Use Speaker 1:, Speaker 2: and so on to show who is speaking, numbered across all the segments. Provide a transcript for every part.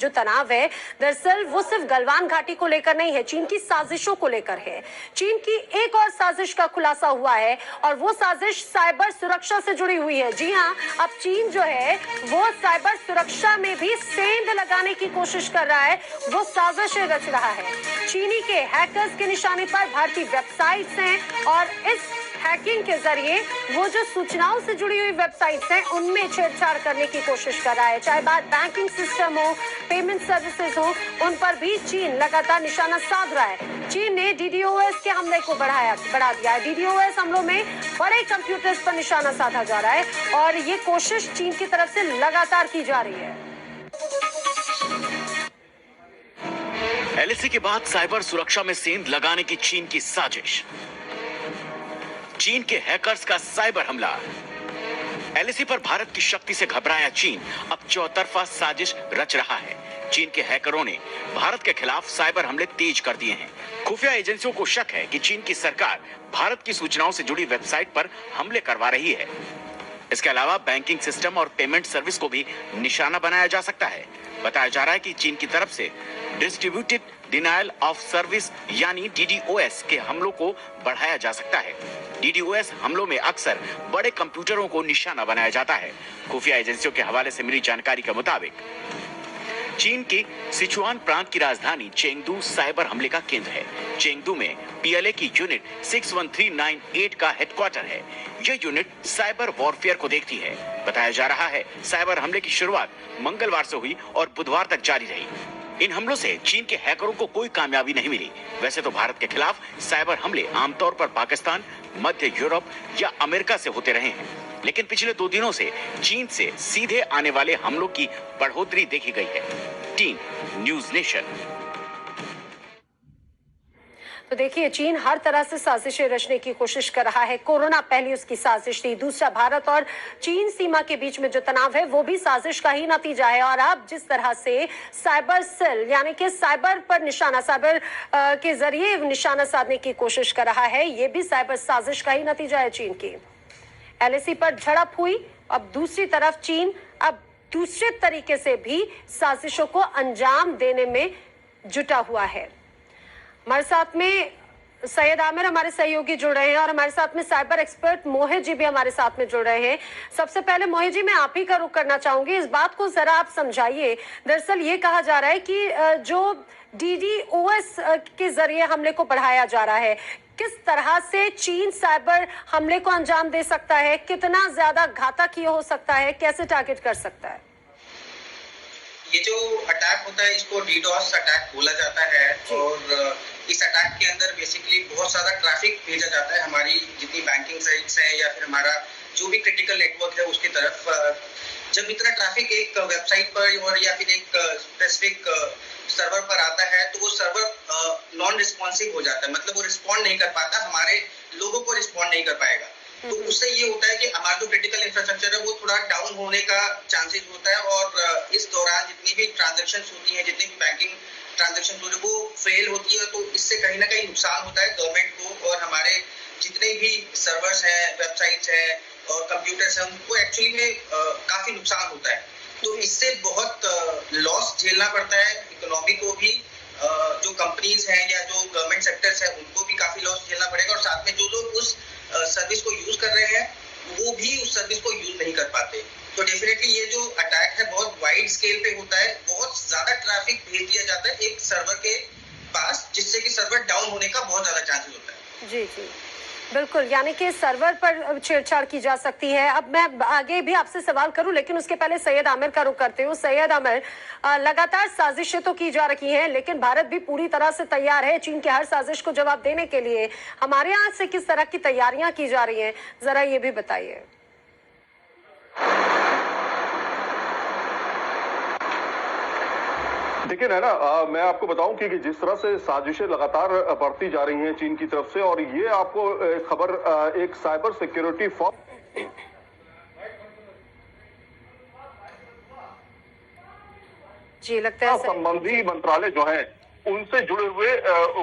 Speaker 1: जो तनाव है दरअसल वो सिर्फ गलवान घाटी को लेकर नहीं है, चीन की साजिशों को लेकर है। चीन की एक और साजिश का खुलासा हुआ है और वो साजिश साइबर सुरक्षा से जुड़ी हुई है। जी हाँ, अब चीन जो है वो साइबर सुरक्षा में भी सेंध लगाने की कोशिश कर रहा है, वो साजिशें रच रहा है। चीनी के हैकर्स के निशाने पर भारतीय वेबसाइट्स हैं और इस हैकिंग के जरिए वो जो सूचनाओं से जुड़ी हुई वेबसाइट्स हैं उनमें छेड़छाड़ करने की कोशिश कर रहा है। चाहे बात बैंकिंग सिस्टम हो, पेमेंट सर्विसेज हो, उन पर भी चीन लगातार निशाना साध रहा है। चीन ने डीडीओएस के हमले को बढ़ा दिया है। डीडीओएस हमलों में बड़े कंप्यूटर्स पर निशाना साधा जा रहा है और ये कोशिश चीन की तरफ से लगातार की जा रही है।
Speaker 2: एलएसी के बाद साइबर सुरक्षा में सेंध लगाने की चीन की साजिश। चीन के हैकर्स का साइबर हमला। एलएसी पर भारत की शक्ति से घबराया चीन अब चौतरफा साजिश रच रहा है। चीन के हैकरों ने भारत के खिलाफ साइबर हमले तेज कर दिए हैं। खुफिया एजेंसियों को शक है कि चीन की सरकार भारत की सूचनाओं से जुड़ी वेबसाइट पर हमले करवा रही है। इसके अलावा बैंकिंग सिस्टम और पेमेंट सर्विस को भी निशाना बनाया जा सकता है। बताया जा रहा है कि चीन की तरफ से डिस्ट्रीब्यूटेड डिनायल ऑफ सर्विस यानी डीडीओएस के हमलों को बढ़ाया जा सकता है। डीडीओएस हमलों में अक्सर बड़े कंप्यूटरों को निशाना बनाया जाता है। खुफिया एजेंसियों के हवाले से मिली जानकारी के मुताबिक चीन के सिचुआन प्रांत की राजधानी चेंगडू साइबर हमले का केंद्र है। चेंगडू में पीएलए की यूनिट 61398 का हेडक्वार्टर है। यह यूनिट साइबर वॉरफेयर को देखती है। बताया जा रहा है साइबर हमले की शुरुआत मंगलवार से हुई और बुधवार तक जारी रही। इन हमलों से चीन के हैकरों को कोई कामयाबी नहीं मिली। वैसे तो भारत के खिलाफ साइबर हमले आमतौर पर पाकिस्तान, मध्य यूरोप या अमेरिका से होते रहे हैं, लेकिन पिछले 2 दिनों से चीन से सीधे आने वाले हमलों की बढ़ोतरी देखी गई है। Team news nation.
Speaker 1: तो देखिए, चीन हर तरह से साजिशें रचने की कोशिश कर रहा है। कोरोना पहली उसकी साजिश थी, दूसरा भारत और चीन सीमा के बीच में जो तनाव है वो भी साजिश का ही नतीजा है। और अब जिस तरह से साइबर सेल यानी कि साइबर पर निशाना, साइबर के जरिए निशाना साधने की कोशिश कर रहा है, ये भी साइबर साजिश का ही नतीजा है चीन की। एलएसी पर झड़प हुई, अब दूसरी तरफ चीन अब दूसरे तरीके से भी साजिशों को अंजाम देने में जुटा हुआ है। हमारे साथ में सैयद आमिर हमारे सहयोगी जुड़ रहे हैं और हमारे साथ में साइबर एक्सपर्ट मोहित जी भी हमारे साथ में जुड़ रहे हैं। सबसे पहले मोहित जी, मैं आप ही का रुख करना चाहूंगी, इस बात को जरा आप समझाइए। दरअसल ये कहा जा रहा है कि जो डीडीओएस के जरिए हमले को बढ़ाया जा रहा है, किस तरह से चीन साइबर हमले को अंजाम दे सकता है, कितना ज्यादा घातक ये हो सकता है, कैसे टारगेट कर सकता है?
Speaker 3: ये जो अटैक होता है इसको डीडोस अटैक बोला जाता है और इस अटैक के अंदर बेसिकली बहुत सारा ट्रैफिक भेजा जाता है हमारी जितनी बैंकिंग साइट्स हैं या फिर हमारा जो भी क्रिटिकल नेटवर्क है उसकी तरफ। जब इतना ट्रैफिक एक वेबसाइट पर और या फिर एक स्पेसिफिक सर्वर पर आता है तो वो सर्वर नॉन रिस्पॉन्सिव हो जाता है, मतलब वो रिस्पॉन्ड नहीं कर पाता, हमारे लोगों को रिस्पॉन्ड नहीं कर पाएगा। तो उससे ये होता है कि हमारा जो क्रिटिकल इंफ्रास्ट्रक्चर है वो थोड़ा डाउन होने का चांसेस होता है और इस दौरान जितनी भी ट्रांजैक्शंस होती हैं, जितनी भी बैंकिंग ट्रांजैक्शन होती है वो फेल होती है। तो इससे कहीं ना कहीं नुकसान होता है गवर्नमेंट को और हमारे जितने भी सर्वर्स हैं, वेबसाइट्स हैं और कंप्यूटर्स हैं उनको एक्चुअली में काफी नुकसान होता है। तो इससे बहुत लॉस झेलना पड़ता है इकोनॉमी को भी, जो कंपनीज हैं या जो गवर्नमेंट सेक्टर्स हैं उनको भी काफी लॉस झेलना पड़ेगा और साथ में जो लोग उस सर्विस को यूज कर रहे हैं वो भी उस सर्विस को यूज नहीं कर पाते। तो डेफिनेटली ये जो अटैक है बहुत वाइड स्केल पे होता है, बहुत ज्यादा ट्रैफिक भेज दिया जाता है एक सर्वर के पास जिससे कि सर्वर डाउन होने का बहुत ज्यादा चांसेस होता है।
Speaker 1: जी जी बिल्कुल, यानी कि सर्वर पर छेड़छाड़ की जा सकती है। अब मैं आगे भी आपसे सवाल करूं लेकिन उसके पहले सैयद आमिर का रुख करते हूं। सैयद आमिर, लगातार साजिशें तो की जा रही हैं लेकिन भारत भी पूरी तरह से तैयार है चीन के हर साजिश को जवाब देने के लिए। हमारे यहाँ से किस तरह की तैयारियां की जा रही हैं, जरा ये भी बताइए।
Speaker 4: देखिए नैना, मैं आपको बताऊं कि जिस तरह से साजिशें लगातार बढ़ती जा रही हैं चीन की तरफ से, और ये आपको खबर एक साइबर सिक्योरिटी फर्म
Speaker 1: जी लगता है
Speaker 4: संबंधी मंत्रालय जो है उनसे जुड़े हुए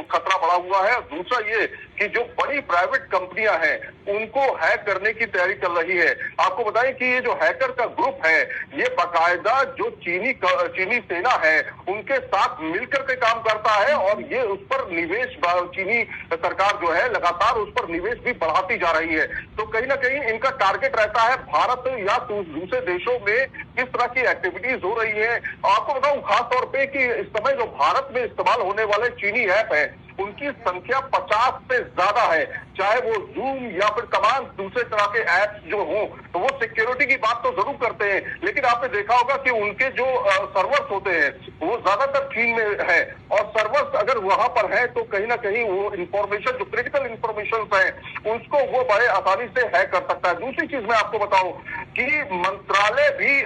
Speaker 4: खतरा बढ़ा हुआ है। दूसरा ये कि जो बड़ी प्राइवेट कंपनियां हैं उनको हैक करने की तैयारी चल रही है। आपको बताएं कि ये जो हैकर का ग्रुप है ये बाकायदा जो चीनी सेना है उनके साथ मिलकर के काम करता है और ये उस पर निवेश चीनी सरकार जो है लगातार उस पर निवेश भी बढ़ाती जा रही है। तो कहीं ना कहीं इनका टारगेट रहता है भारत या दूसरे देशों में किस तरह की एक्टिविटीज हो रही है। आपको बताऊं खास तौर पे कि इस समय जो भारत में इस्तेमाल होने वाले चीनी ऐप है उनकी संख्या 50 से ज्यादा है, चाहे वो जूम या फिर तमाम दूसरे तरह के ऐप्स जो हों। तो वो सिक्योरिटी की बात तो जरूर करते हैं, लेकिन आपने देखा होगा कि उनके जो सर्वर्स होते हैं वो ज्यादातर चीन में है और सर्वर्स अगर वहां पर है तो कहीं ना कहीं वो इंफॉर्मेशन जो क्रिटिकल इंफॉर्मेशन है उसको वो बड़े आसानी से हैक कर सकता है। दूसरी चीज मैं आपको बताऊं कि मंत्रालय भी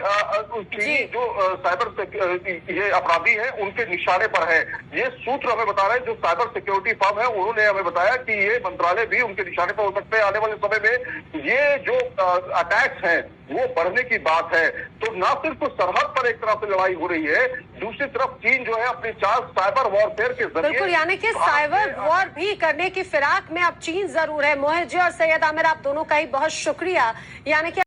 Speaker 4: चीनी जो साइबर ये अपराधी है उनके निशाने पर है। ये सूत्र हमें बता रहे हैं जो साइबर सिक्योरिटी फर्म है उन्होंने हमें बताया कि ये मंत्रालय भी उनके निशाने पर हो सकते हैं आने वाले समय में। ये जो अटैक्स हैं वो बढ़ने की बात है। तो ना सिर्फ सरहद पर एक तरह से लड़ाई हो रही है, दूसरी तरफ चीन जो है अपनी चाल साइबर वॉरफेयर के जरिए
Speaker 1: बिल्कुल, यानी कि साइबर वॉर भी करने की फिराक में अब चीन जरूर है। मोहित जी और सैयद आमिर, आप दोनों का ही बहुत शुक्रिया। यानी कि